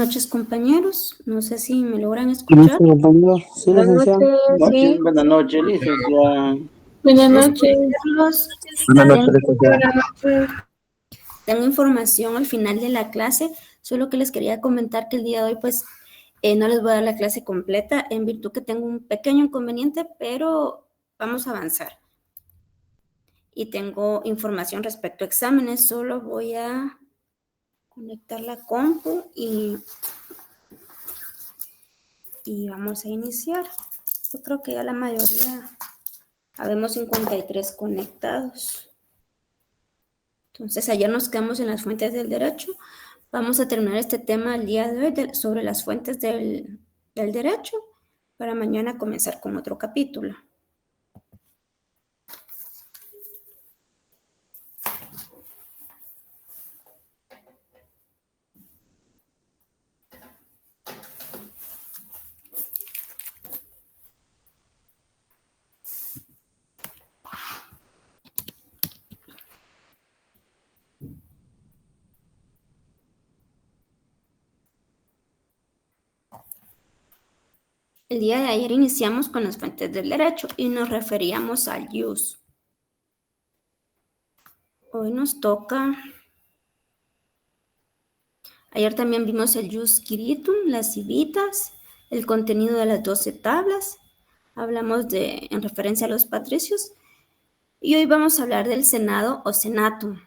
noches, compañeros. No sé si me logran Buenas escuchar. noches, compañero. Sí, Buenas licenciado. noches, Buenas noches, licenciada. buenas Gusto noches. verlos. Buenas noches, Tengo, licenciado. Buenas noches. tengo información al final de la clase, solo que les quería comentar que el día de hoy, pues, no les voy a dar la clase completa en virtud que tengo un pequeño inconveniente, pero vamos a avanzar. Y tengo información respecto a exámenes, solo voy a conectar la compu y vamos a iniciar. Yo creo que ya la mayoría, habemos 53 conectados. Entonces, ayer nos quedamos en las fuentes del derecho. Vamos a terminar este tema el día de hoy sobre las fuentes del derecho para mañana comenzar con otro capítulo. El día de ayer iniciamos con las fuentes del derecho y nos referíamos al jus. Hoy nos toca... Ayer también vimos el jus scriptum, las civitas, el contenido de las 12 tablas. Hablamos en referencia a los patricios. Y hoy vamos a hablar del senado o senatum.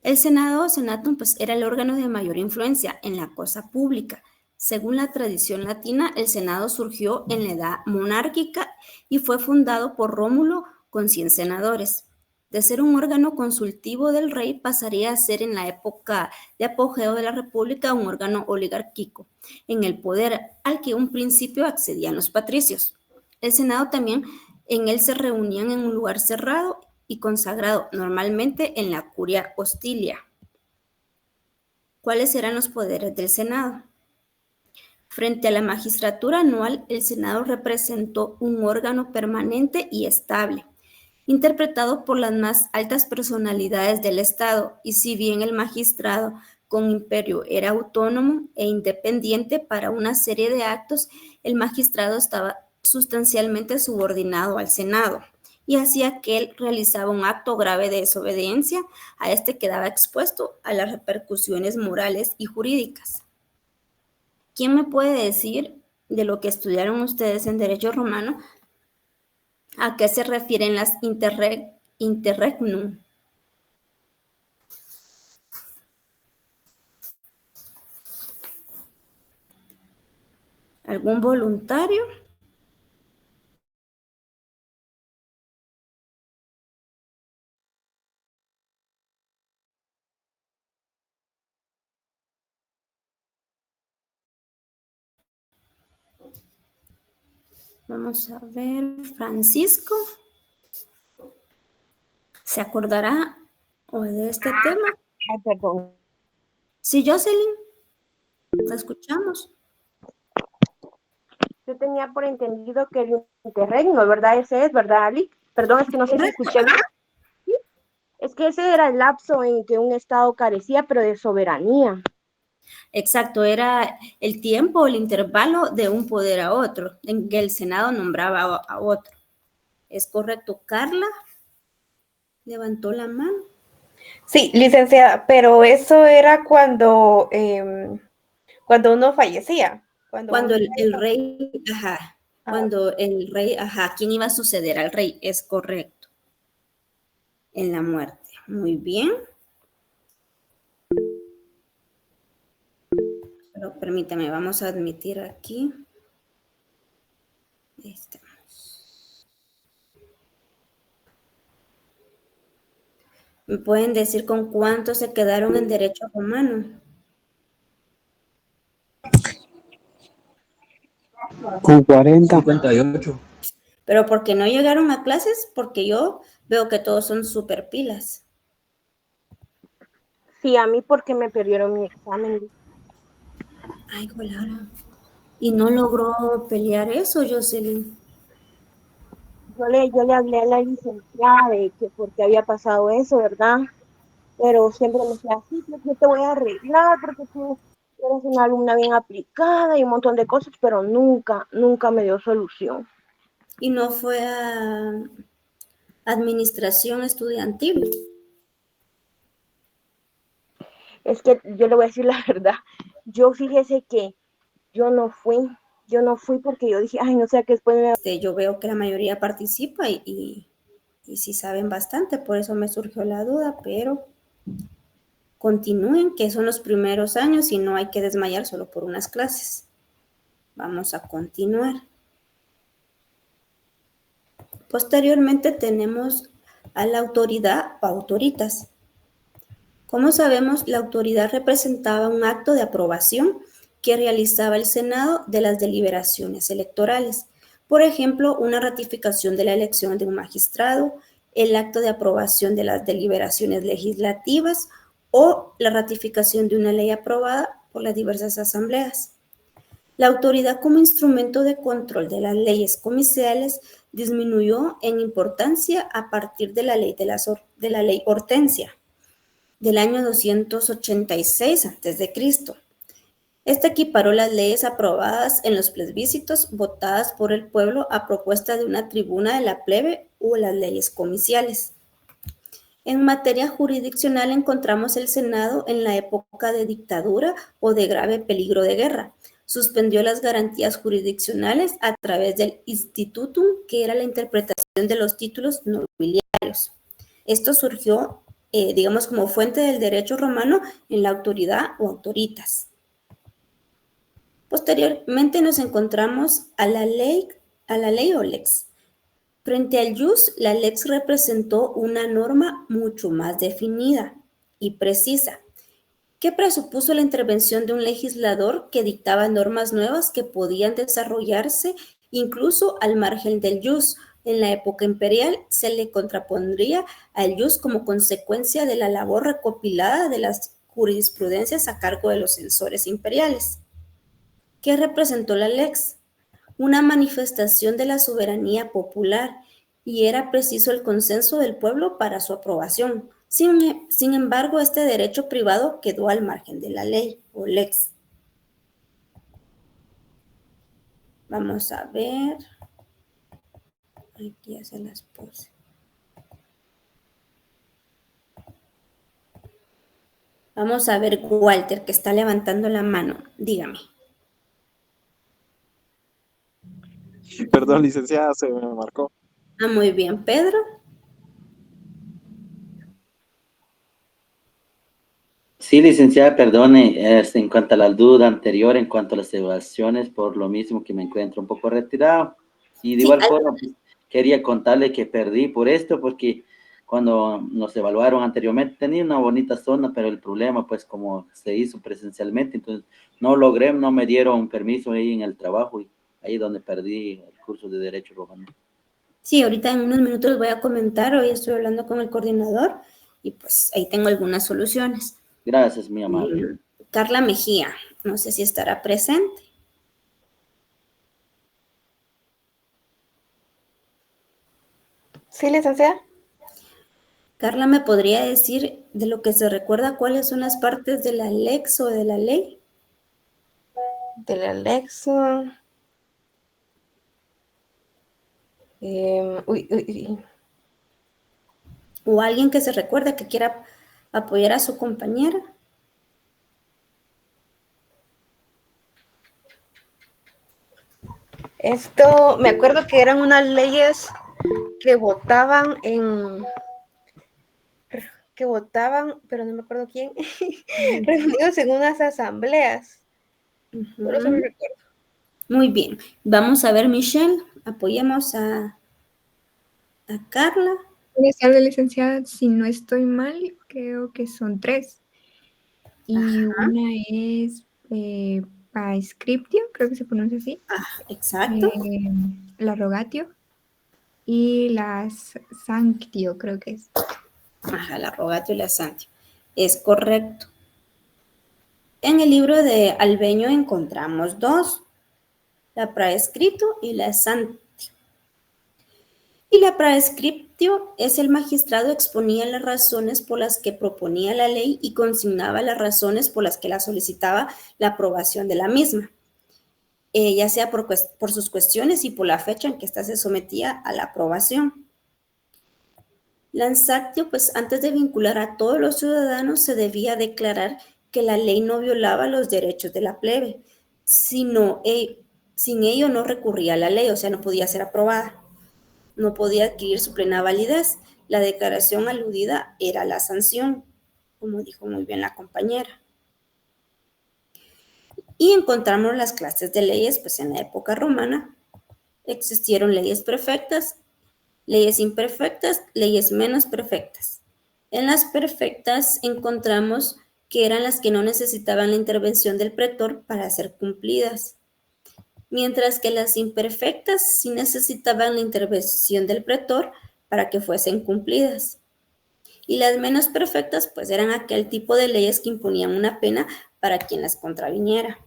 El senado o senatum pues, era el órgano de mayor influencia en la cosa pública. Según la tradición latina, el senado surgió en la edad monárquica y fue fundado por Rómulo con 100 senadores. De ser un órgano consultivo del rey, pasaría a ser en la época de apogeo de la república un órgano oligárquico, en el poder al que un principio accedían los patricios. El senado también, en él se reunían en un lugar cerrado y consagrado, normalmente en la curia hostilia. ¿Cuáles eran los poderes del Senado? Frente a la magistratura anual, el Senado representó un órgano permanente y estable, interpretado por las más altas personalidades del Estado, y si bien el magistrado con imperio era autónomo e independiente para una serie de actos, el magistrado estaba sustancialmente subordinado al Senado, y hacía que él realizaba un acto grave de desobediencia, a este quedaba expuesto a las repercusiones morales y jurídicas. ¿Quién me puede decir de lo que estudiaron ustedes en Derecho Romano? ¿A qué se refieren las interregnum? ¿Algún voluntario? Vamos a ver, Francisco. ¿Se acordará hoy de este tema? Ay, perdón. Sí, Jocelyn, la escuchamos. Yo tenía por entendido que el interregno, ¿verdad? Ese es, ¿verdad, Ali? Perdón, es que no sé si escuché bien. ¿Sí? Es que ese era el lapso en que un Estado carecía, pero de soberanía. Exacto, era el tiempo, el intervalo de un poder a otro, en que el Senado nombraba a otro. ¿Es correcto? Carla levantó la mano. Sí, licenciada, pero eso era cuando uno fallecía. Cuando el rey, ajá, cuando el rey, ajá, ¿quién iba a suceder al rey? Es correcto. En la muerte. Muy bien. Pero permítame, vamos a admitir aquí. Ahí estamos. ¿Me pueden decir con cuántos se quedaron en derecho romano? Con 40. 58. Pero ¿por qué no llegaron a clases? Porque yo veo que todos son súper pilas. Sí, a mí porque me perdieron mi examen. Ay, Golara. ¿Y no logró pelear eso, Jocelyn? Yo le hablé a la licenciada de que porque había pasado eso, ¿verdad? Pero siempre me decía, sí, yo te voy a arreglar porque tú Eres una alumna bien aplicada y un montón de cosas, pero nunca me dio solución. Y no fue a administración estudiantil. Es que yo le voy a decir la verdad. Yo fíjese que yo no fui porque yo dije, ay, no sé, que después me... Yo veo que la mayoría participa y sí saben bastante, por eso me surgió la duda, pero continúen, que son los primeros años y no hay que desmayar solo por unas clases. Vamos a continuar. Posteriormente tenemos a la autoridad o autoritas. Como sabemos, la autoridad representaba un acto de aprobación que realizaba el Senado de las deliberaciones electorales. Por ejemplo, una ratificación de la elección de un magistrado, el acto de aprobación de las deliberaciones legislativas o la ratificación de una ley aprobada por las diversas asambleas. La autoridad como instrumento de control de las leyes comiciales disminuyó en importancia a partir de la ley Hortensia del año 286 a.C. Esta equiparó las leyes aprobadas en los plebiscitos votadas por el pueblo a propuesta de una tribuna de la plebe o las leyes comiciales. En materia jurisdiccional encontramos el Senado en la época de dictadura o de grave peligro de guerra. Suspendió las garantías jurisdiccionales a través del institutum, que era la interpretación de los títulos nobiliarios. Esto surgió, digamos, como fuente del derecho romano en la autoridad o autoritas. Posteriormente nos encontramos a la ley o lex. Frente al jus, la lex representó una norma mucho más definida y precisa, que presupuso la intervención de un legislador que dictaba normas nuevas que podían desarrollarse incluso al margen del jus. En la época imperial se le contrapondría al jus como consecuencia de la labor recopilada de las jurisprudencias a cargo de los censores imperiales. ¿Qué representó la lex? Una manifestación de la soberanía popular, y era preciso el consenso del pueblo para su aprobación. Sin embargo, este derecho privado quedó al margen de la ley o lex. Vamos a ver. Aquí ya se las puse. Vamos a ver, Walter, que está levantando la mano. Dígame. Perdón, licenciada, se me marcó. Muy bien, Pedro. Sí, licenciada, perdone, en cuanto a la duda anterior, en cuanto a las evaluaciones, por lo mismo que me encuentro un poco retirado. Y de igual forma, pues, quería contarle que perdí por esto, porque cuando nos evaluaron anteriormente tenía una bonita zona, pero el problema, pues, como se hizo presencialmente, entonces no logré, no me dieron permiso ahí en el trabajo, y ahí es donde perdí el curso de Derecho Romano. Sí, ahorita en unos minutos les voy a comentar. Hoy estoy hablando con el coordinador y pues ahí tengo algunas soluciones. Gracias, mi amable. Carla Mejía, no sé si estará presente. Sí, licenciada. Carla, ¿me podría decir de lo que se recuerda cuáles son las partes de la lex o de la ley? De la lex. O alguien que se recuerde que quiera apoyar a su compañera. Esto, me acuerdo que eran unas leyes que votaban, pero no me acuerdo quién, reunidos en unas asambleas. Por eso me recuerdo. Muy bien. Vamos a ver, Michelle, apoyemos a Carla. Buenas tardes, licenciada. Si no estoy mal, creo que son 3. Y una es Paescriptio, creo que se pronuncia así. Exacto. La Rogatio y la Sanctio, creo que es. La Rogatio y la Sanctio. Es correcto. En el libro de Albeño encontramos 2, la Praescripto y la Sanctio. Y la Praescripto scriptio es el magistrado exponía las razones por las que proponía la ley y consignaba las razones por las que la solicitaba la aprobación de la misma, ya sea por sus cuestiones y por la fecha en que ésta se sometía a la aprobación. Lansatio, pues antes de vincular a todos los ciudadanos, se debía declarar que la ley no violaba los derechos de la plebe, sino sin ello no recurría a la ley, o sea, no podía ser aprobada, no podía adquirir su plena validez. La declaración aludida era la sanción, como dijo muy bien la compañera. Y encontramos las clases de leyes, pues en la época romana existieron leyes perfectas, leyes imperfectas, leyes menos perfectas. En las perfectas encontramos que eran las que no necesitaban la intervención del pretor para ser cumplidas, mientras que las imperfectas sí necesitaban la intervención del pretor para que fuesen cumplidas. Y las menos perfectas pues eran aquel tipo de leyes que imponían una pena para quien las contraviniera.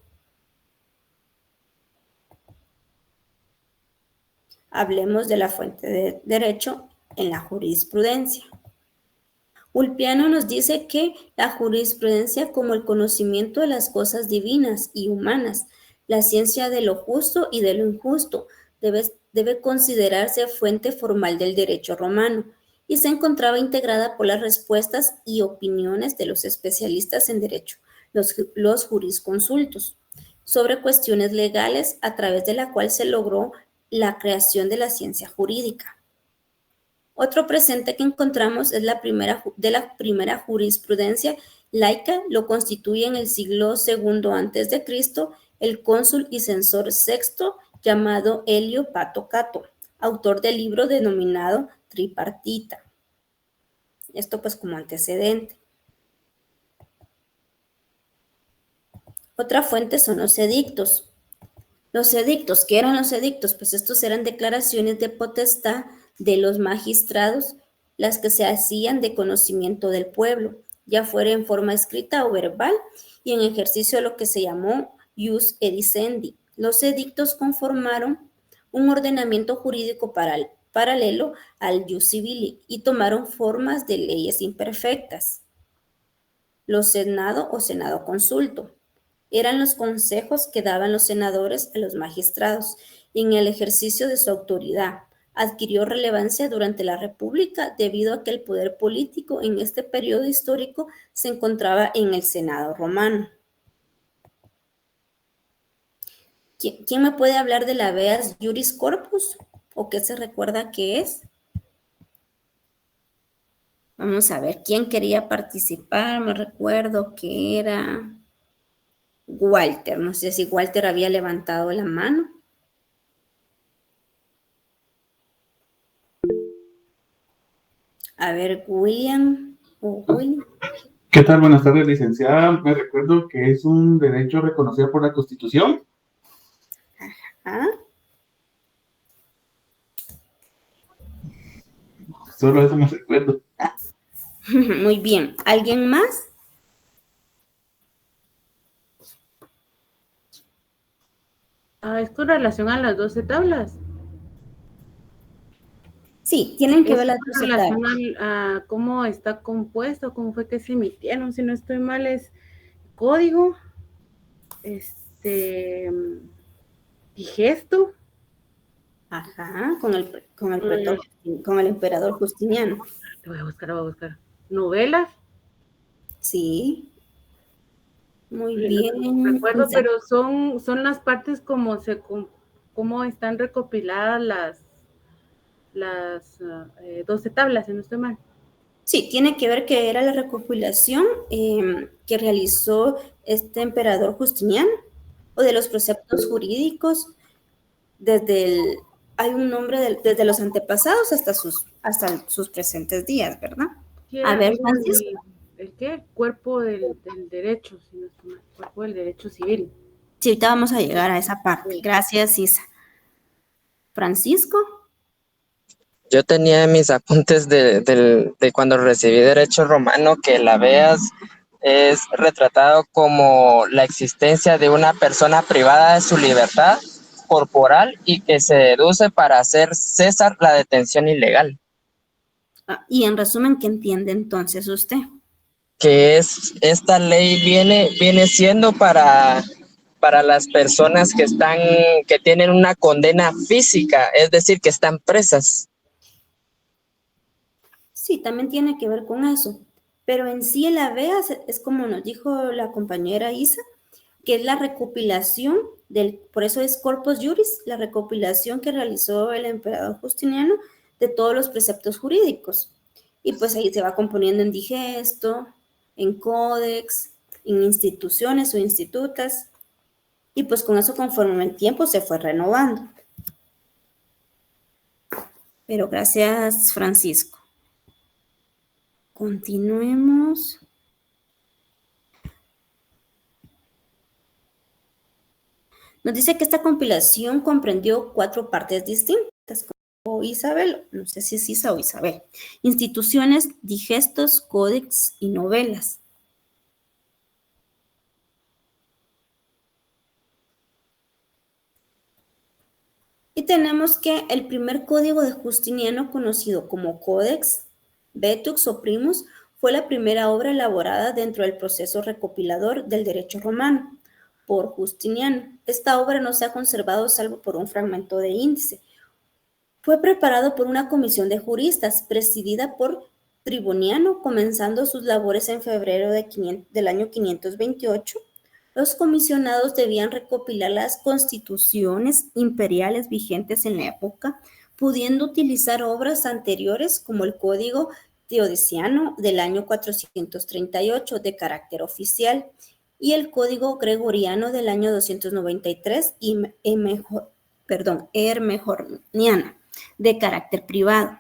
Hablemos de la fuente de derecho en la jurisprudencia. Ulpiano nos dice que la jurisprudencia como el conocimiento de las cosas divinas y humanas, la ciencia de lo justo y de lo injusto, debe considerarse fuente formal del derecho romano y se encontraba integrada por las respuestas y opiniones de los especialistas en derecho, los jurisconsultos, sobre cuestiones legales a través de la cual se logró la creación de la ciencia jurídica. Otro presente que encontramos es la primera jurisprudencia laica, lo constituye en el siglo II a.C. el cónsul y censor sexto llamado Helio Pato Cato, autor del libro denominado Tripartita. Esto pues como antecedente. Otra fuente son los edictos. Los edictos, ¿qué eran los edictos? Pues estos eran declaraciones de potestad de los magistrados, las que se hacían de conocimiento del pueblo, ya fuera en forma escrita o verbal, y en ejercicio de lo que se llamó ius edicendi. Los edictos conformaron un ordenamiento jurídico paralelo al ius civili y tomaron formas de leyes imperfectas. Los senado o senado consulto eran los consejos que daban los senadores a los magistrados en el ejercicio de su autoridad. Adquirió relevancia durante la República debido a que el poder político en este periodo histórico se encontraba en el Senado romano. ¿Quién me puede hablar de la habeas juris corpus? ¿O qué se recuerda que es? Vamos a ver, ¿quién quería participar? Me recuerdo que era Walter. No sé si Walter había levantado la mano. A ver, William o William. ¿Qué tal? Buenas tardes, licenciada. Me recuerdo que es un derecho reconocido por la Constitución. ¿Ah? Solo eso me recuerdo. Muy bien. ¿Alguien más? Es con relación a las 12 tablas. Sí, tienen que ver las con 12 relación tablas. a cómo está compuesto, cómo fue que se emitieron. Si no estoy mal, es código, digesto. Ajá, con el emperador Justiniano. Lo voy a buscar. Novelas. Sí. Muy bien. Recuerdo, pero son las partes como están recopiladas las 12 tablas, si no estoy mal. Sí, tiene que ver que era la recopilación que realizó este emperador Justiniano, o de los preceptos jurídicos hay un nombre desde los antepasados hasta sus presentes días, ¿verdad? A ver, Francisco. ¿El qué? El cuerpo del derecho, si no estoy mal, el cuerpo del derecho civil. Sí, ahorita vamos a llegar a esa parte. Gracias, Isa. Francisco. Yo tenía mis apuntes de cuando recibí Derecho Romano que el habeas es retratado como la existencia de una persona privada de su libertad corporal y que se deduce para hacer cesar la detención ilegal. Y en resumen, ¿qué entiende entonces usted? Que esta ley viene siendo para las personas que tienen una condena física, es decir, que están presas. Sí, también tiene que ver con eso. Pero en sí el habeas es como nos dijo la compañera Isa, que es la recopilación por eso es corpus juris, la recopilación que realizó el emperador Justiniano de todos los preceptos jurídicos. Y pues ahí se va componiendo en digesto, en códex, en instituciones o institutas. Y pues con eso conforme el tiempo se fue renovando. Pero gracias, Francisco. Continuemos. Nos dice que esta compilación comprendió 4 partes distintas, como Isabel, no sé si es Isa o Isabel, instituciones, digestos, códex y novelas. Y tenemos que el primer código de Justiniano, conocido como Codex Vetux o Primus, fue la primera obra elaborada dentro del proceso recopilador del derecho romano por Justiniano. Esta obra no se ha conservado salvo por un fragmento de índice. Fue preparado por una comisión de juristas presidida por Triboniano, comenzando sus labores en febrero del año 528. Los comisionados debían recopilar las constituciones imperiales vigentes en la época, pudiendo utilizar obras anteriores como el Código Teodosiano del año 438 de carácter oficial y el Código Gregoriano del año 293 y Hermejorniano de carácter privado.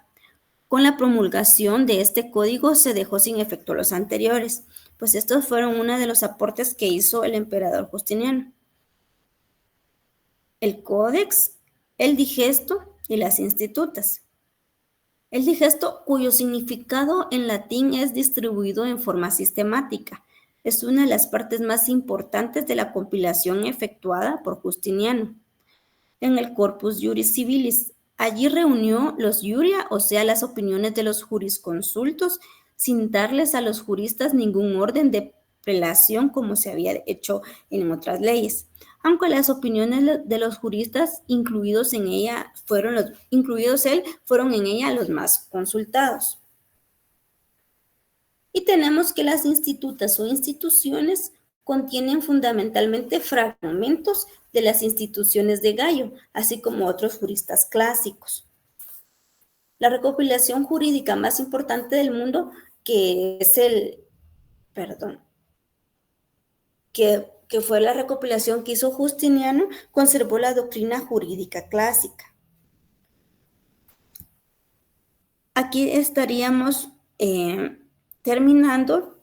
Con la promulgación de este código se dejó sin efecto los anteriores, pues estos fueron uno de los aportes que hizo el emperador Justiniano. El códex, el digesto y las institutas. El digesto, cuyo significado en latín es distribuido en forma sistemática, es una de las partes más importantes de la compilación efectuada por Justiniano. En el Corpus Juris Civilis, allí reunió los iuria, o sea, las opiniones de los jurisconsultos, sin darles a los juristas ningún orden de prelación como se había hecho en otras leyes, aunque las opiniones de los juristas incluidos en ella fueron en ella los más consultados. Y tenemos que las institutas o instituciones contienen fundamentalmente fragmentos de las instituciones de Gallo, así como otros juristas clásicos. La recopilación jurídica más importante del mundo, que fue la recopilación que hizo Justiniano, conservó la doctrina jurídica clásica. Aquí estaríamos terminando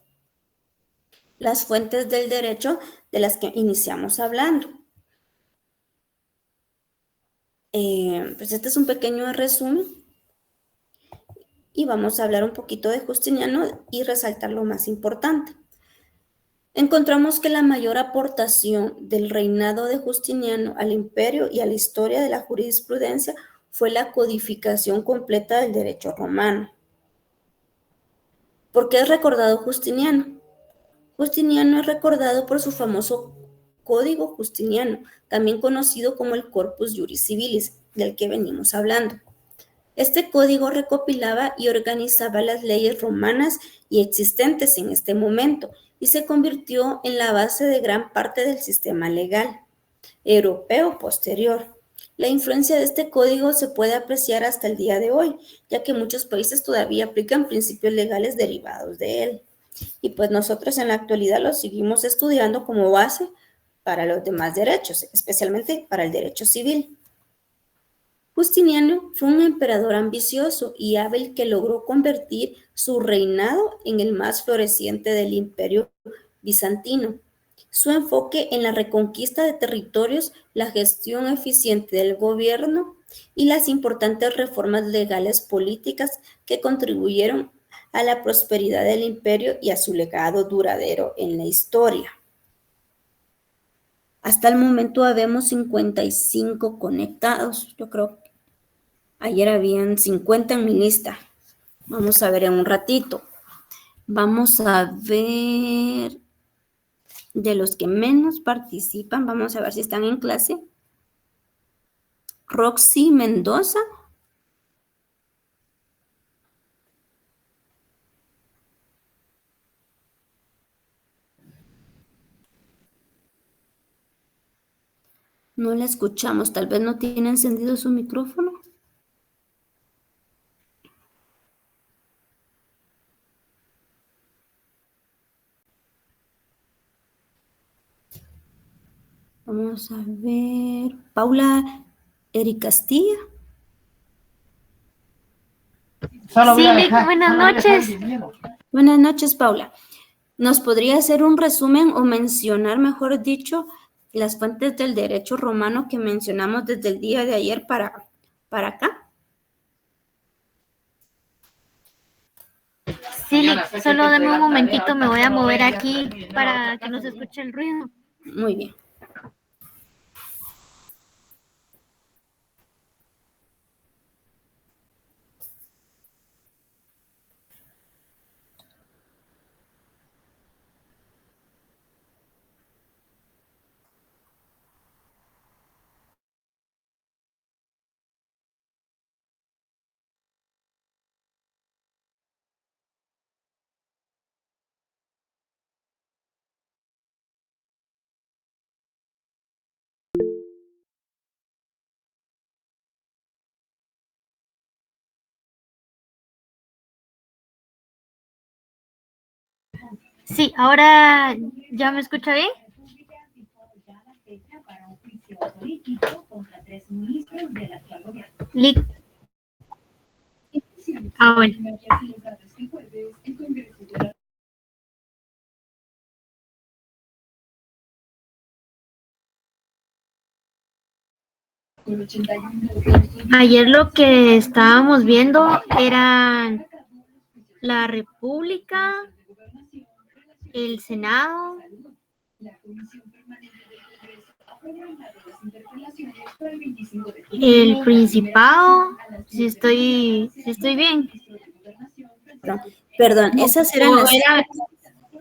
las fuentes del derecho de las que iniciamos hablando. Pues este es un pequeño resumen y vamos a hablar un poquito de Justiniano y resaltar lo más importante. Encontramos que la mayor aportación del reinado de Justiniano al imperio y a la historia de la jurisprudencia fue la codificación completa del derecho romano. ¿Por qué es recordado Justiniano? Justiniano es recordado por su famoso Código Justiniano, también conocido como el Corpus Juris Civilis, del que venimos hablando. Este código recopilaba y organizaba las leyes romanas y existentes en este momento y se convirtió en la base de gran parte del sistema legal europeo posterior. La influencia de este código se puede apreciar hasta el día de hoy, ya que muchos países todavía aplican principios legales derivados de él. Y pues nosotros en la actualidad lo seguimos estudiando como base para los demás derechos, especialmente para el derecho civil. Justiniano fue un emperador ambicioso y hábil que logró convertir su reinado en el más floreciente del imperio bizantino. Su enfoque en la reconquista de territorios, la gestión eficiente del gobierno y las importantes reformas legales políticas que contribuyeron a la prosperidad del imperio y a su legado duradero en la historia. Hasta el momento habemos 55 conectados. Yo creo que ayer habían 50 en mi lista. Vamos a ver en un ratito. Vamos a ver de los que menos participan. Vamos a ver si están en clase. Roxy Mendoza. No la escuchamos. Tal vez no tiene encendido su micrófono. Vamos a ver. Paula Eri Castilla. Sí, Lick, buenas noches. Buenas noches, Paula. ¿Nos podría hacer un resumen o mencionar, mejor dicho, las fuentes del derecho romano que mencionamos desde el día de ayer para acá? Sí, Lick, solo dame un momentito, me voy a mover aquí para que no se escuche el ruido. Muy bien. Sí, ahora ya me escucha bien. Lick. Ah, bueno. Ayer lo que estábamos viendo era la República, el Senado, el Principado, si estoy bien. Perdón, esas eran las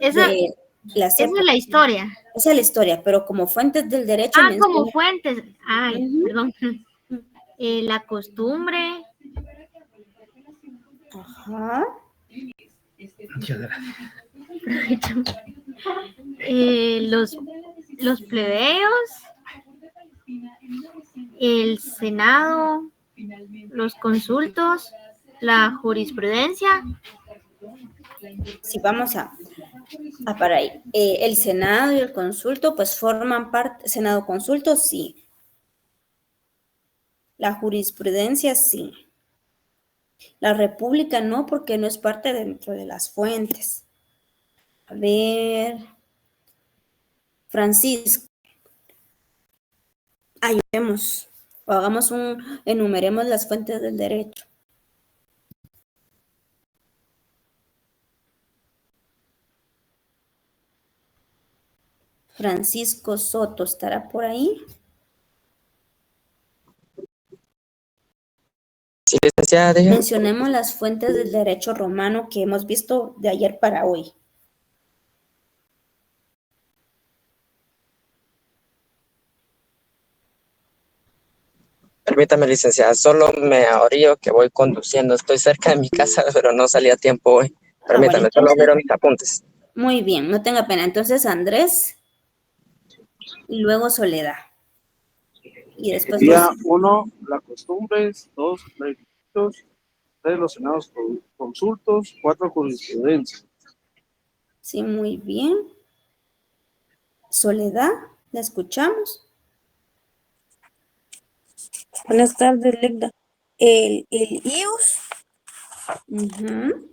Esa de la es la historia. Esa es la historia, pero como fuentes del derecho Como menciona- fuentes. Ay, perdón. La costumbre. Ajá. Los plebeyos, el Senado, los consultos, la jurisprudencia. Si vamos a para ahí. El Senado y el consulto, pues forman parte, Senado consulto, sí. La jurisprudencia, sí. La República no, porque no es parte dentro de las fuentes. A ver. Francisco. Ayudemos. O hagamos enumeremos las fuentes del derecho. Francisco Soto, ¿estará por ahí? Sí, licenciada, dígame. Mencionemos las fuentes del derecho romano que hemos visto de ayer para hoy. Permítame, licenciada, solo me ahorío que voy conduciendo. Estoy cerca de mi casa, pero no salí a tiempo hoy. Permítame, Bueno, solo entonces, miro mis apuntes. muy bien, no tenga pena. Entonces, Andrés y luego Soledad. Y después Día vos. 1, las costumbres. 2, requisitos. 3, los senados consultos. 4, jurisprudencia. Sí, muy bien. Soledad, ¿la escuchamos? Buenas tardes, Legda. El IUS, Ujú,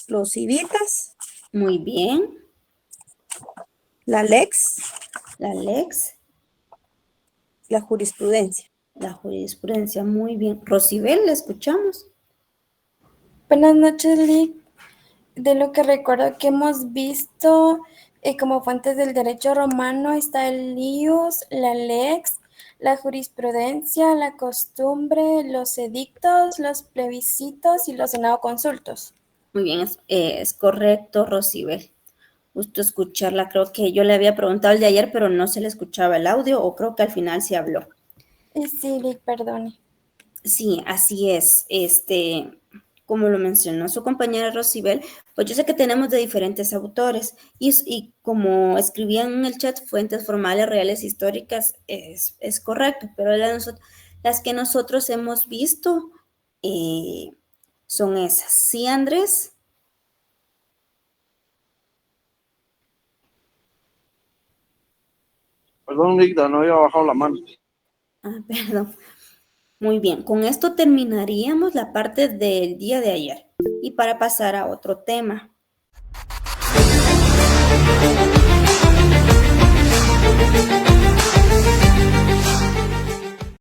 los civitas, muy bien. la LEX, La Lex, la jurisprudencia. la jurisprudencia, muy bien. Rosibel, ¿la escuchamos? Buenas noches, Lick. De lo que recuerdo que hemos visto como fuentes del derecho romano está el IUS, la LEX, la jurisprudencia, la costumbre, los edictos, los plebiscitos y los senadoconsultos. Muy bien, es correcto, Rosibel. Gusto escucharla. Creo que yo le había preguntado el de ayer, pero no se le escuchaba el audio, o creo que al final se habló. Sí, Lick, perdone. Sí, así es. Como lo mencionó su compañera Rosibel, pues yo sé que tenemos de diferentes autores y como escribían en el chat, fuentes formales, reales, históricas, es correcto, pero las que nosotros hemos visto son esas. ¿Sí, Andrés? Perdón, Ligda, no había bajado la mano. Ah, perdón. Muy bien, con esto terminaríamos la parte del día de ayer y para pasar a otro tema.